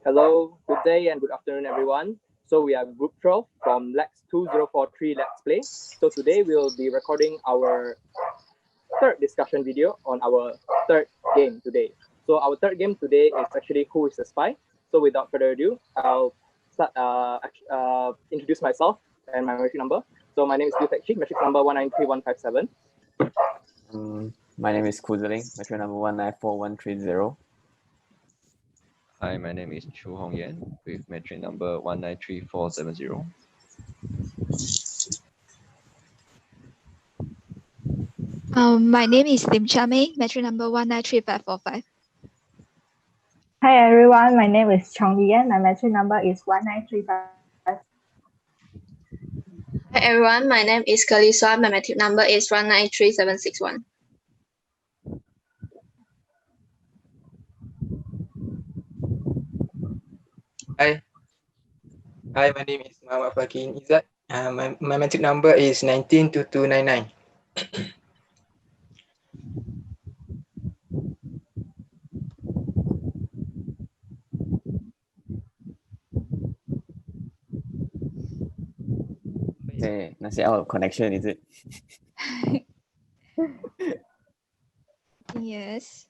Hello, good day and good afternoon, everyone. So we are Group 12 from Lax2043 Let's Play. So today we'll be recording our third discussion video on our third game today. So our third game today is actually Who is the Spy? So without further ado, I'll start, introduce myself and my metric number. So my name is Liu metric number 193157. My name is Kuzeling, metric number 194130. Hi, my name is Chu Hong Yan with metric number 193470. My name is Lim Cha Mei, metric number 193545. Hi everyone, my name is Chong Yan. My metric number is 1935. Hi everyone, my name is Kelly Swan. My metric number is 193761. Hi, my name is Muhammad Fakin Izzat. My metric number is 192299. Nasi out of connection, is it? Yes.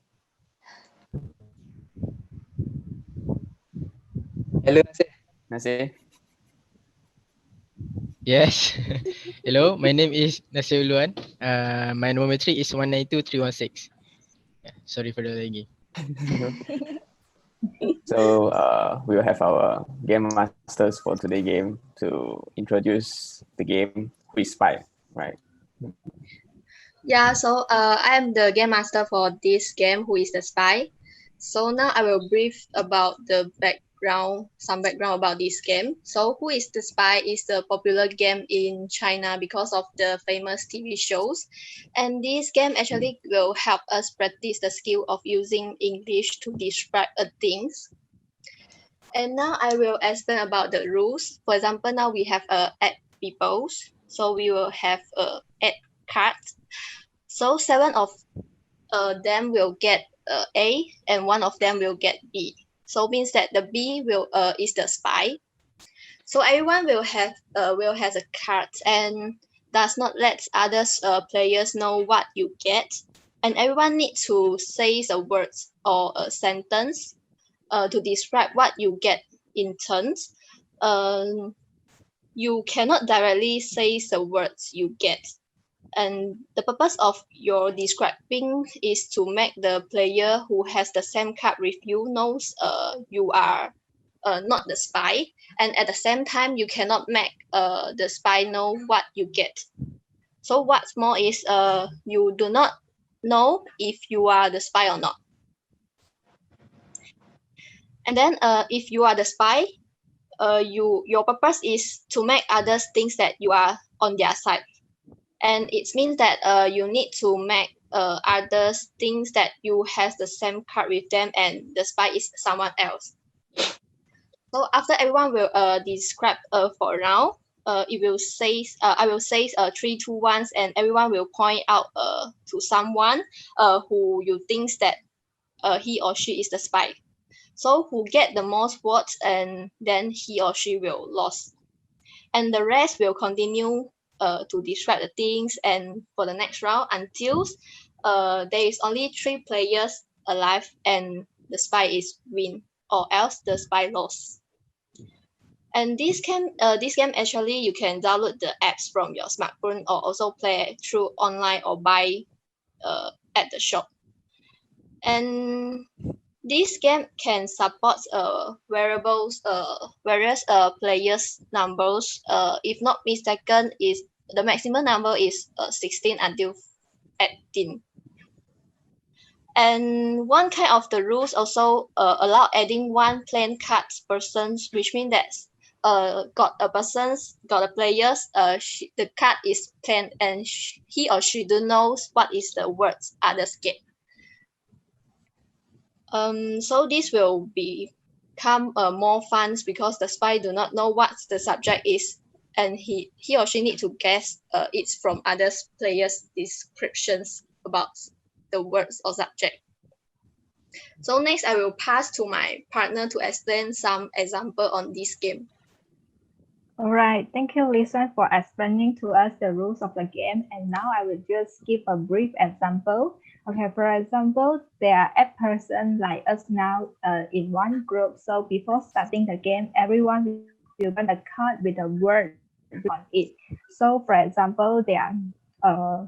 Hello, Nasi? Yes. Hello, my name is Nasir Uluan. My number metric is 192316. Yeah, sorry for the lagi. So we will have our game masters for today's game to introduce the game Who is Spy, right? Yeah, so I am the game master for this game, Who is the Spy? So now I will brief about some background about this game. So Who is the Spy is the popular game in China because of the famous TV shows. And this game actually will help us practice the skill of using English to describe things. And now I will explain about the rules. For example, now we have add peoples. So we will have add cards. So 7 of them will get A and 1 of them will get B. So means that the B will is the spy. So everyone will have a card and does not let others players know what you get. And everyone needs to say a words or a sentence to describe what you get in turns. You cannot directly say the words you get. And the purpose of your describing is to make the player who has the same card with you knows you are not the spy. And at the same time, you cannot make the spy know what you get. So what's more is you do not know if you are the spy or not. And then if you are the spy, your purpose is to make others think that you are on their side. And it means that you need to make others think that you have the same card with them and the spy is someone else. So after everyone will describe for a round, it will say I will say 3, 2, 1, and everyone will point out to someone who you think that he or she is the spy. So who get the most votes and then he or she will lose. And the rest will continue to describe the things and for the next round until there is only 3 players alive and the spy is win or else the spy lost. And this game actually you can download the apps from your smartphone or also play through online or buy at the shop. And this game can support various players numbers. If not mistaken, is the maximum number is 16 until 18. And one kind of the rules also allow adding 1 plain card persons, which means that got a players the card is plain and he or she do knows what is the words others get. So this will become more fun because the spy do not know what the subject is and he or she need to guess it's from others players descriptions about the words or subject. So next, I will pass to my partner to explain some example on this game. All right, thank you, Lisa, for explaining to us the rules of the game. And now I will just give a brief example. Okay, for example, there are 8 persons like us now in one group. So before starting the game, everyone will get a card with a word on it. So for example, there are uh,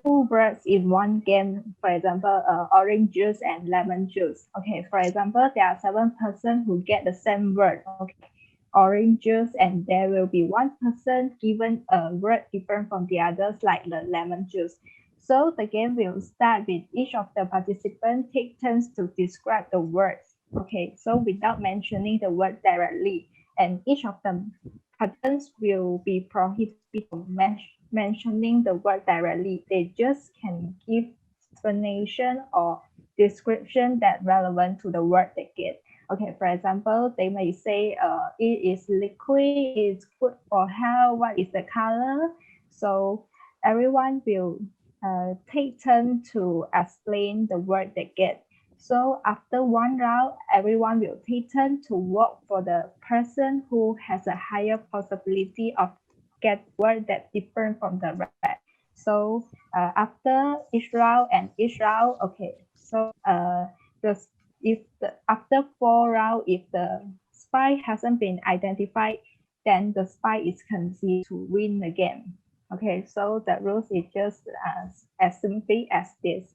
2 words in one game. For example, orange juice and lemon juice. Okay, for example, there are 7 persons who get the same word. Okay, orange juice, and there will be 1 person given a word different from the others, like the lemon juice. So the game will start with each of the participants take turns to describe the words. Okay, so without mentioning the word directly, and each of the participants will be prohibited from mentioning the word directly. They just can give explanation or description that relevant to the word they get. Okay, for example, they may say it is liquid, it's good for health, what is the color? So everyone will take turn to explain the word they get. So after one round, everyone will take turn to vote for the person who has a higher possibility of get word that different from the rest. So after each round, okay, so the if after 4 rounds, if the spy hasn't been identified, then the spy is considered to win the game. Okay, so the rules is just as simple as this.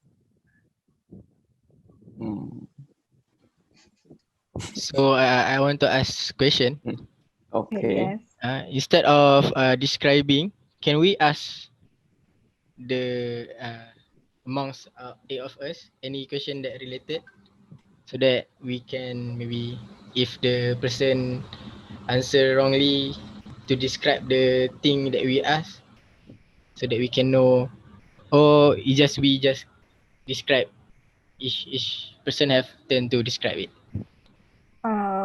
So I want to ask question. Okay. Yes. Instead of describing, can we ask the amongst 8 of us any question that related, so that we can maybe, if the person answer wrongly, to describe the thing that we ask, so that we can know, or we just describe, each person have turn to describe it.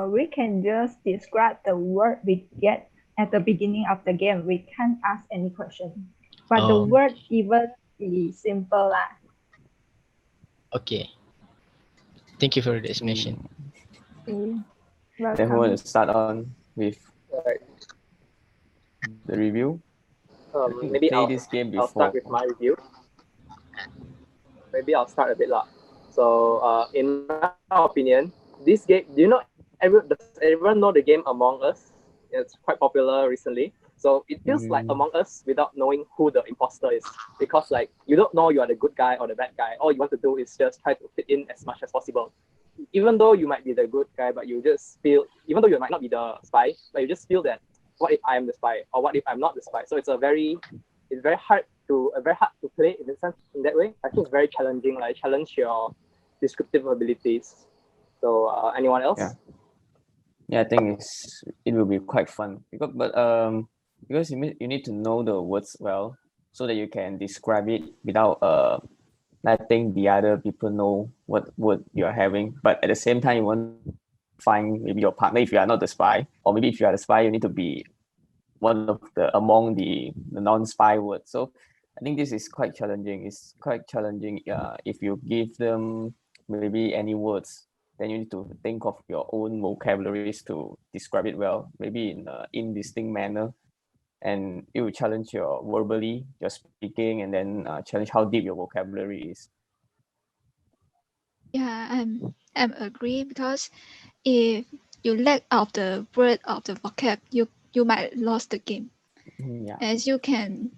We can just describe the word we get at the beginning of the game. We can't ask any question, but the word even be simple lah. Okay. Thank you for the explanation. Welcome. Then who want to start on with the review? Maybe play this game I'll start before. with my review. Maybe I'll start a bit lah. So in my opinion, this game, does everyone know the game Among Us? It's quite popular recently. So it feels like Among Us without knowing who the imposter is, because like you don't know you are the good guy or the bad guy. All you want to do is just try to fit in as much as possible. Even though you might be the good guy, but you just feel, even though you might not be the spy, but you just feel that, what if I am the spy, or what if I'm not the spy? So it's very hard to play in that sense, in that way. I think it's very challenging. Like challenge your descriptive abilities. So anyone else? Yeah, I think it will be quite fun because you need to know the words well, so that you can describe it without letting the other people know what word you're having. But at the same time, you want to find maybe your partner if you are not the spy, or maybe if you are the spy, you need to be one of the among the non-spy words. So I think this is quite challenging. It's quite challenging if you give them maybe any words, then you need to think of your own vocabularies to describe it well, maybe in an indistinct manner. And it will challenge your verbally, your speaking, and then challenge how deep your vocabulary is. Yeah, I'm agree, because if you lack of the word of the vocab, you might lost the game. Yeah. As you can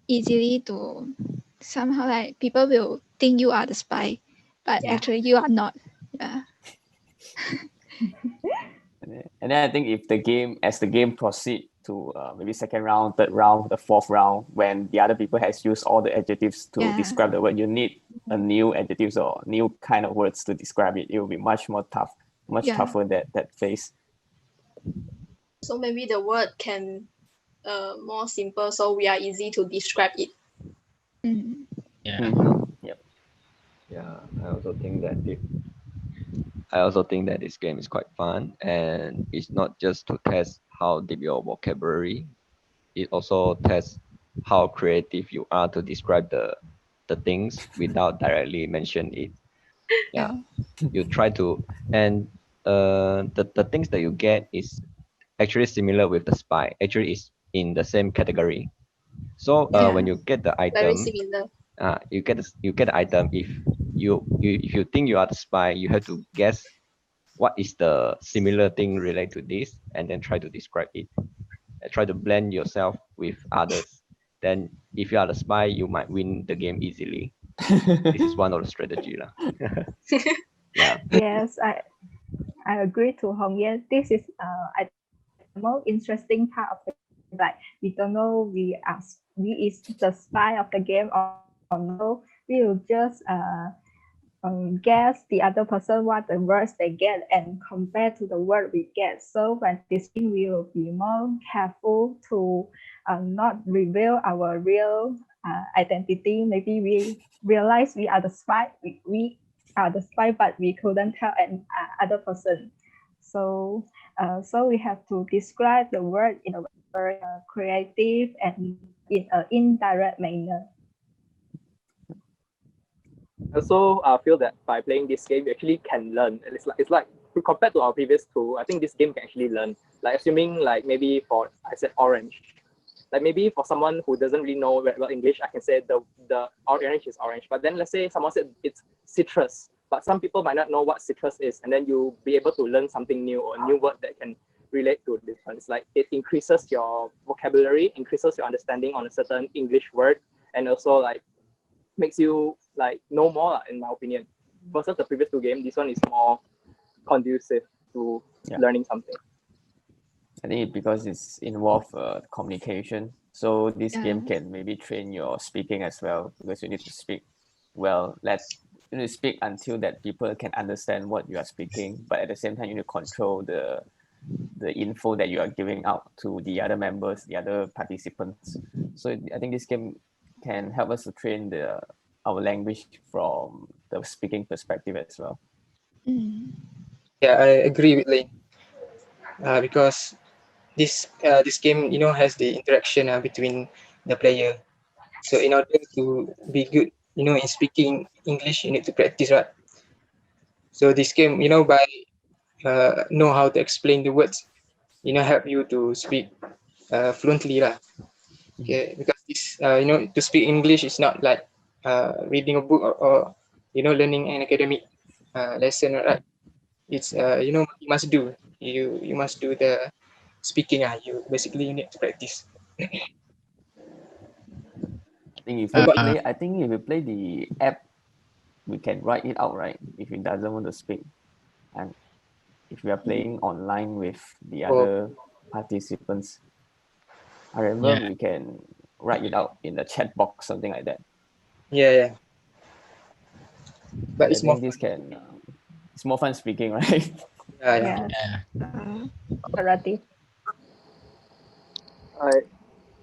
easily to somehow, like people will think you are the spy, but actually you are not. Yeah. And then I think if as the game proceed to maybe second round, third round, the fourth round, when the other people has used all the adjectives to describe the word, you need a new adjectives or new kind of words to describe it. It will be much more tougher that phase. So maybe the word can more simple, so we are easy to describe it. Yeah. Yep. Yeah, I also think that this game is quite fun, and it's not just to test how deep your vocabulary, it also tests how creative you are to describe the things without directly mention it. Yeah, you try to, and the things that you get is actually similar with the spy. Actually, is in the same category. So when you get the Very item, similar. you get the item. If you think you are the spy, you have to guess what is the similar thing related to this, and then try to describe it. Try to blend yourself with others. Then, if you are the spy, you might win the game easily. This is one of the strategy, lah. Yeah. Yes, I agree to Hong Yan. This is I the most interesting part of the game. Like we don't know we is the spy of the game or no. We will just guess the other person what the words they get and compare to the word we get. So when this game we will be more careful to not reveal our real identity. Maybe we realize we are the spy. We are the spy, but we couldn't tell an other person. So so we have to describe the word in a very creative and in an indirect manner. I also feel that by playing this game, you actually can learn. And it's like compared to our previous two, I think this game can actually learn. Like assuming like maybe for I said orange, like maybe for someone who doesn't really know very well English, I can say the orange is orange. But then let's say someone said it's citrus, but some people might not know what citrus is, and then you'll be able to learn something new or a new word that can relate to this one. It's like it increases your vocabulary, increases your understanding on a certain English word, and also like makes you like know more, in my opinion. Versus the previous two games, this one is more conducive to learning something. I think because it's involved communication. So this game Yeah. can maybe train your speaking as well, because you need to speak well. You need to speak until that people can understand what you are speaking, but at the same time you need to control the info that you are giving out to the other members, the other participants. So I think this game can help us to train our language from the speaking perspective as well. Mm. Yeah, I agree with Lane. Because this game, has the interaction between the player. So in order to be good, in speaking English, you need to practice, right? So this game, by know how to explain the words, help you to speak fluently, lah. Okay, because this, to speak English is not like reading a book or learning an academic lesson, right? It's you must do. You must do the speaking. You basically need to practice. I think if you play the app, we can write it out, right? If it doesn't want to speak, and if we are playing online with the other participants, I remember we can write it out in the chat box, something like that. Yeah. But I think this can it's more fun speaking, right? Yeah. Alrighty.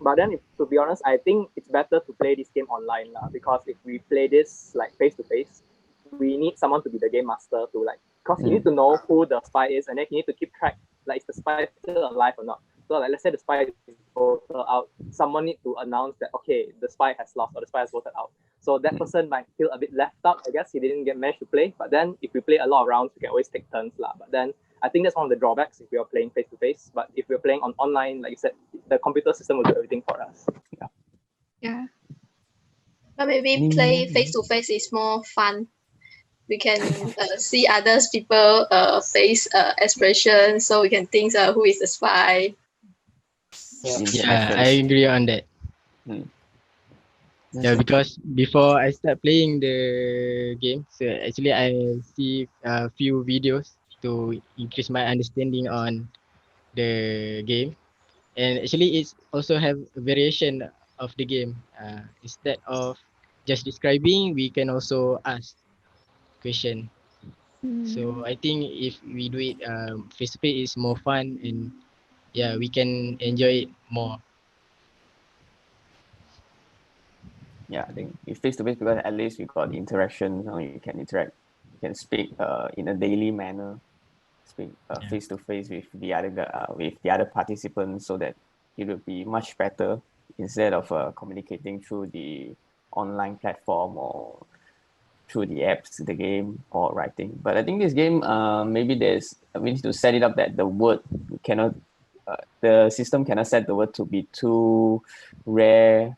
But then, to be honest, I think it's better to play this game online because if we play this like face to face, we need someone to be the game master to like, because you need to know who the spy is, and then you need to keep track, like, is the spy still alive or not. So like, let's say the spy is voted out, someone need to announce that okay, the spy has lost or the spy has voted out. So that person might feel a bit left out. I guess he didn't manage to play. But then if we play a lot of rounds, we can always take turns lah. But then I think that's one of the drawbacks if we are playing face to face. But if we're playing online, like you said, the computer system will do everything for us. Yeah. But maybe play face to face is more fun. We can see others people face expression, so we can think who is the spy. Yeah, I agree on that. Yeah, because before I start playing the game, so actually I see a few videos to increase my understanding on the game, and actually it's also have a variation of the game. Instead of just describing, we can also ask question. So I think if we do it face to face, is more fun, and yeah, we can enjoy it more. Yeah, I think it's face to face because at least we got interaction. You can interact, you can speak in a daily manner, speak face to face with the other participants, so that it will be much better instead of communicating through the online platform or through the apps, the game, or writing. But I think this game, maybe we need to set it up that the word cannot, the system cannot set the word to be too rare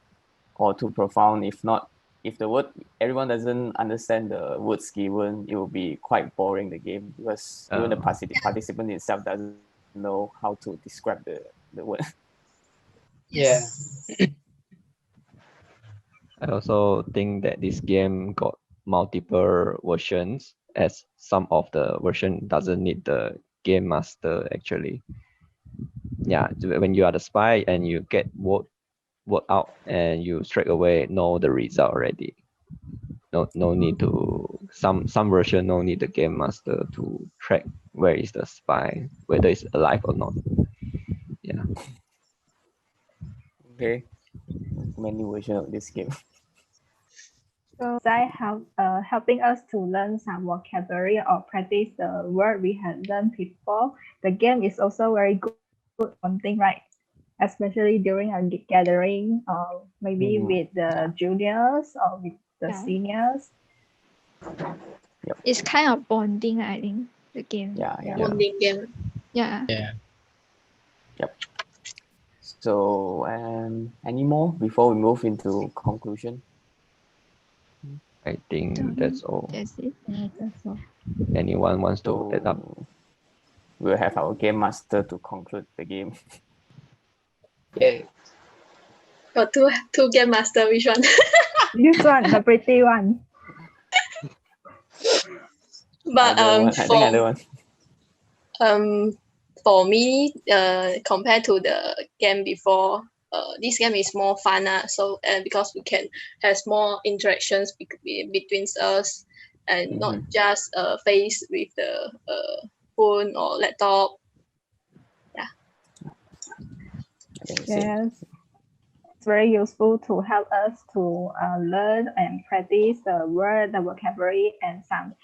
or too profound. If not, if the word, everyone doesn't understand the words given, it will be quite boring, the game, because even the participant itself doesn't know how to describe the word. Yeah. I also think that this game got multiple versions, as some of the version doesn't need the game master actually. Yeah, when you are the spy and you get vote out and you straight away know the result already. No need to some version no need the game master to track where is the spy, whether it's alive or not. Yeah. Okay, many versions of this game. So they helping us to learn some vocabulary or practice the word we had learned before. The game is also very good one thing, right? Especially during a gathering or maybe with the juniors or with the seniors. It's kind of bonding, I think, the game. Yeah. Bonding game. Yeah. Yep. So, any more before we move into conclusion? I think that's all. That's it. Yeah, that's all. Anyone wants to So set up? we'll have our game master to conclude the game. Yeah. Got two game master, which one? This one, the pretty one. But I think either one. For me, compared to the game before, this game is more fun. So because we can have more interactions between us, and not just face with the phone or laptop. I think the same. Yes. It's very useful to help us to learn and practice the word, the vocabulary, and some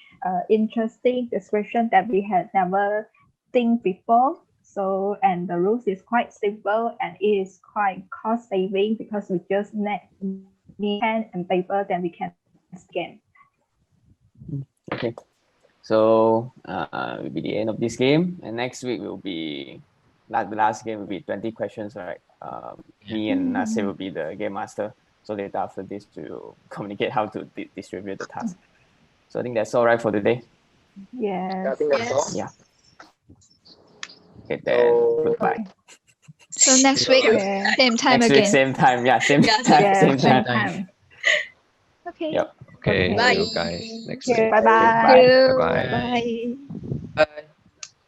interesting description that we had never think before. So, and the rules is quite simple and it is quite cost saving because we just need pen and paper, then we can scan. Okay. So will be the end of this game, and next week will be the last game will be 20 questions, right? Me and Nasir will be the game master. So later after this, to communicate how to distribute the task. So I think that's all right for today. Yes. I think that's all. Yeah. Okay, then goodbye. So next week, Yeah. same time Next again. week, same time. Yeah, same Yeah, time. Yes, Same same time. time. Okay. Yep. Okay, Okay. see you guys next Okay, week. bye-bye. Thank you. Bye-bye. Bye.